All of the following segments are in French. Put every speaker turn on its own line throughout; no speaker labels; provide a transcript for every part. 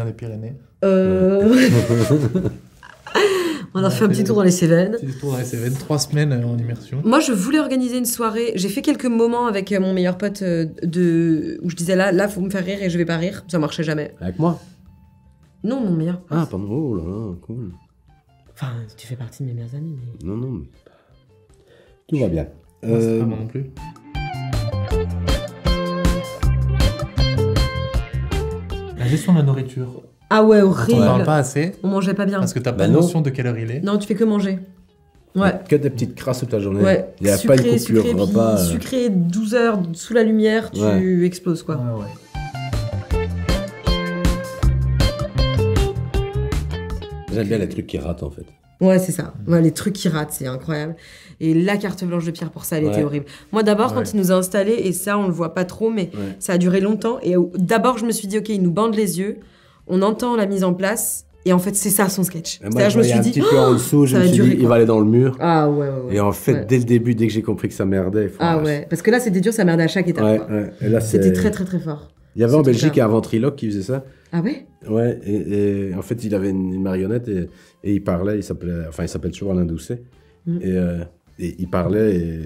vient des Pyrénées.
On a fait un petit tour dans les Cévennes.
Petit tour dans les Cévennes, 3 semaines en immersion.
Moi, je voulais organiser une soirée. J'ai fait quelques moments avec mon meilleur pote où je disais là, faut me faire rire et je vais pas rire. Ça marchait jamais.
Avec moi?
Non, mon meilleur pote.
Ah, pardon. Oh là là, cool.
Enfin, tu fais partie de mes meilleurs amis. Mais...
Non, mais... Tout va bien.
Moi, c'est pas moi non plus. La gestion de la nourriture.
Ah ouais,
On
horrible.
parle pas assez.
On mangeait pas bien.
Parce que t'as pas
Bah
de
non.
notion de quelle heure il est.
Non, tu fais que manger. Ouais.
Que des petites crasses toute la journée.
Ouais.
Il n'y a
Sucré,
pas une coupure
sucré, puis
repas.
sucré 12 heures sous la lumière, tu exploses quoi.
Ouais.
J'aime bien les trucs qui ratent en fait.
Ouais, c'est ça. Ouais, les trucs qui ratent, c'est incroyable. Et la carte blanche de Pierre pour ça, elle était horrible. Moi, d'abord, quand il nous a installés, et ça, on le voit pas trop, mais ça a duré longtemps. Et d'abord, je me suis dit, ok, il nous bande les yeux, on entend la mise en place, et en fait, c'est ça son sketch.
Et moi, je me suis dit, un petit peu en dessous, je
ça
me
va
suis
durer,
dit, il va aller dans le mur.
Ah ouais.
Et en fait, dès le début, dès que j'ai compris que ça merdait,
ah ouais, parce que là, c'était dur, ça merdait à chaque étape. quoi.
Et là,
C'était très, très, très fort.
Il y avait en Belgique un ventriloque qui faisait ça.
Ah ouais?
Ouais, et en fait, il avait une marionnette et il parlait, il s'appelle toujours Alain Doucet. Et il parlait et...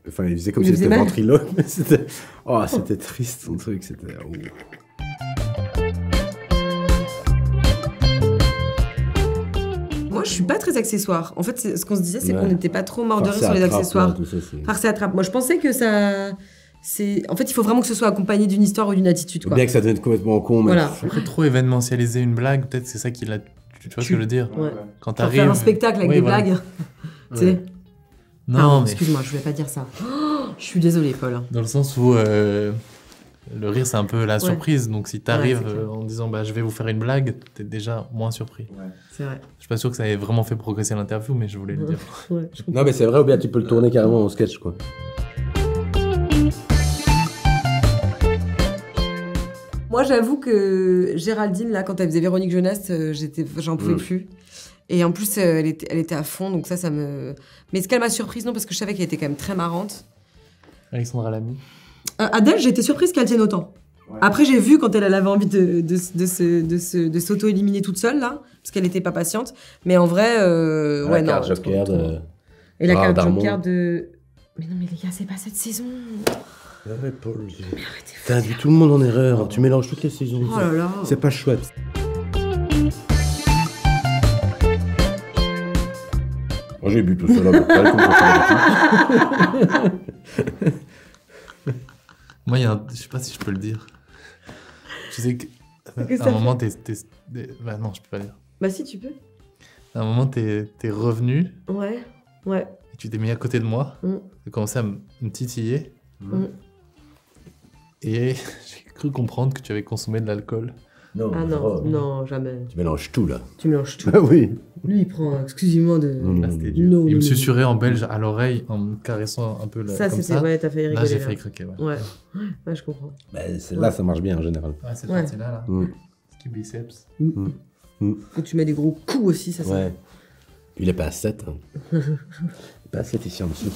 Enfin, il faisait comme si c'était ventriloque, mais c'était... Oh, c'était triste, son truc, c'était...
Moi, je suis pas très accessoire. En fait, ce qu'on se disait, c'est qu'on n'était pas trop mort de rire sur les accessoires. Farce et attrape. Moi, je pensais que ça... En fait, il faut vraiment que ce soit accompagné d'une histoire ou d'une attitude. Quoi.
Bien que ça devienne complètement con, mais...
Voilà.
Après, trop événementialiser une blague, peut-être c'est ça qui l'a... Tu vois ce que je veux dire?
Ouais.
Quand
Pour
t'arrives...
faire un spectacle avec des blagues. Tu sais.
Non, mais...
Excuse-moi, je voulais pas dire ça. Oh, je suis désolée, Paul.
Dans le sens où le rire, c'est un peu la surprise. Donc, si t'arrives en disant bah, « je vais vous faire une blague », t'es déjà moins surpris. Ouais.
C'est vrai.
Je suis pas sûr que ça ait vraiment fait progresser l'interview, mais je voulais le dire.
Ouais,
non, mais c'est vrai, ou bien tu peux le tourner carrément en sketch, quoi.
Moi, j'avoue que Géraldine, là, quand elle faisait Véronique Jeunesse, j'en pouvais plus. Et en plus, elle était à fond, donc ça me... Mais est-ce qu'elle m'a surprise? Non, parce que je savais qu'elle était quand même très marrante.
Alexandra Lamy.
Adèle, j'ai été surprise qu'elle tienne autant. Ouais. Après, j'ai vu quand elle avait envie de s'auto-éliminer toute seule, là, parce qu'elle était pas patiente. Mais en vrai,
la carte Joker de...
Et la carte Joker de... Mais non, mais les gars, c'est pas cette saison.
Ouais, Paul, t'as vu tout le monde en erreur, tu mélanges toutes les saisons.
Oh là là.
C'est pas chouette. Moi j'ai bu tout seul à peu près,
Moi, je sais pas si je peux le dire. Tu sais qu'à un moment, bah non, je peux pas le dire.
Bah si, tu peux.
À un moment, t'es revenu.
Ouais.
Et tu t'es mis à côté de moi. Tu as commencé à me titiller. Et j'ai cru comprendre que tu avais consommé de l'alcool.
Non,
non, jamais.
Tu mélanges tout, là.
Tu mélanges tout.
Ah oui.
Lui, il prend exclusivement de...
Là, c'était dur. Il me susurrait en belge à l'oreille en me caressant un peu
ça, c'était... Ouais, t'as failli rigoler.
Là, j'ai failli craquer,
ouais, je comprends.
Bah, là, ça marche bien, en général.
Ouais, cette partie-là, là. Ski biceps.
Quand tu mets des gros coups aussi, ça
ouais. Il est pas à 7. Hein. Il est pas à 7 ici en dessous.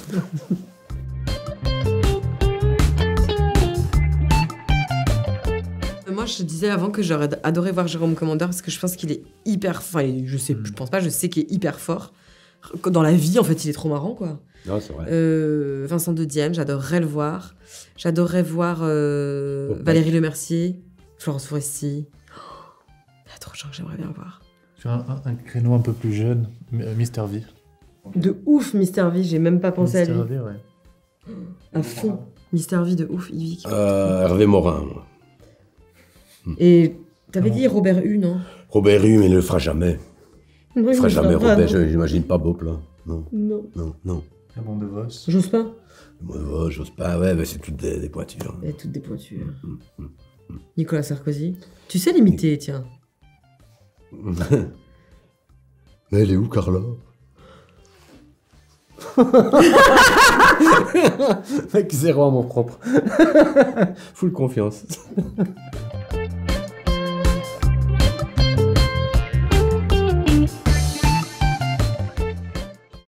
Moi, je disais avant que j'aurais adoré voir Jérôme Commandeur parce que je pense qu'il est hyper... Enfin, je sais qu'il est hyper fort. Dans la vie, en fait, il est trop marrant, quoi.
Non, c'est vrai.
Vincent de Dienne, j'adorerais le voir. J'adorerais voir Valérie Lemercier, Florence Foresti. Il y a trop de gens que j'aimerais bien voir.
Sur un créneau un peu plus jeune, Mister V.
De ouf, Mister V, j'ai même pas pensé à lui.
Mister V, ouais.
À fond. Mister V de ouf, Yvick.
Hervé Morin, moi.
Et t'avais dit Robert Hue, non?
Robert Hue, mais il ne le fera jamais.
Non,
il fera jamais Robert, j'imagine pas Bob, là. Non.
Raymond DeVos.
Jospin?
Jospin, ouais, mais c'est toutes des pointures.
Et toutes des pointures. Nicolas Sarkozy. Tu sais l'imiter, tiens.
Mais elle est où, Carla? Mec, zéro amour propre. Full confiance.